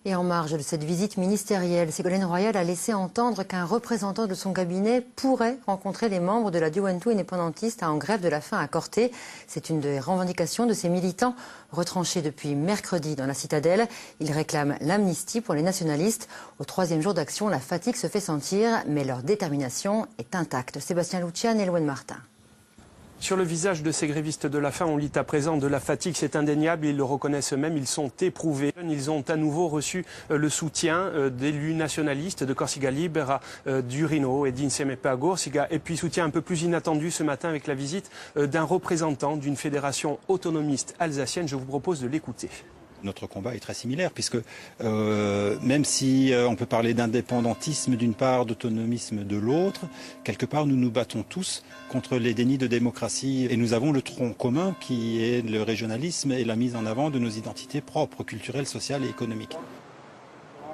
Et en marge de cette visite ministérielle, Ségolène Royal a laissé entendre qu'un représentant de son cabinet pourrait rencontrer les membres de la Juventud Independentista en grève de la faim à Corte. C'est une des revendications de ces militants retranchés depuis mercredi dans la citadelle. Ils réclament l'amnistie pour les nationalistes. Au 3e jour d'action, la fatigue se fait sentir, mais leur détermination est intacte. Sébastien Lucian et Louen Martin. Sur le visage de ces grévistes de la faim, on lit à présent de la fatigue, c'est indéniable, ils le reconnaissent eux-mêmes, ils sont éprouvés. Ils ont à nouveau reçu le soutien d'élus nationalistes de Corsica Libera, d'Urino et d'Insieme per Corsica, et puis soutien un peu plus inattendu ce matin avec la visite d'un représentant d'une fédération autonomiste alsacienne. Je vous propose de l'écouter. Notre combat est très similaire puisque même si on peut parler d'indépendantisme d'une part, d'autonomisme de l'autre, quelque part nous nous battons tous contre les dénis de démocratie et nous avons le tronc commun qui est le régionalisme et la mise en avant de nos identités propres, culturelles, sociales et économiques.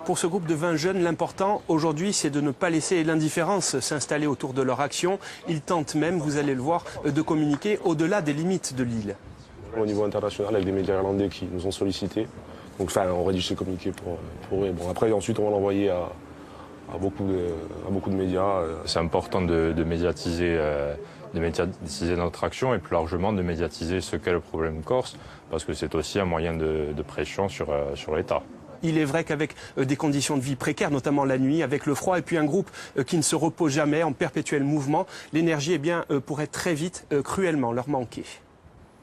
Pour ce groupe de 20 jeunes, l'important aujourd'hui, c'est de ne pas laisser l'indifférence s'installer autour de leur action. Ils tentent même, vous allez le voir, de communiquer au-delà des limites de l'île. Au niveau international, avec des médias irlandais qui nous ont sollicités. Donc, enfin, on rédige ces communiqués pour eux. Bon, après, ensuite, on va l'envoyer à beaucoup de médias. C'est important de médiatiser notre action et plus largement de médiatiser ce qu'est le problème corse, parce que c'est aussi un moyen de pression sur l'État. Il est vrai qu'avec des conditions de vie précaires, notamment la nuit, avec le froid, et puis un groupe qui ne se repose jamais, en perpétuel mouvement, l'énergie pourrait très vite cruellement leur manquer.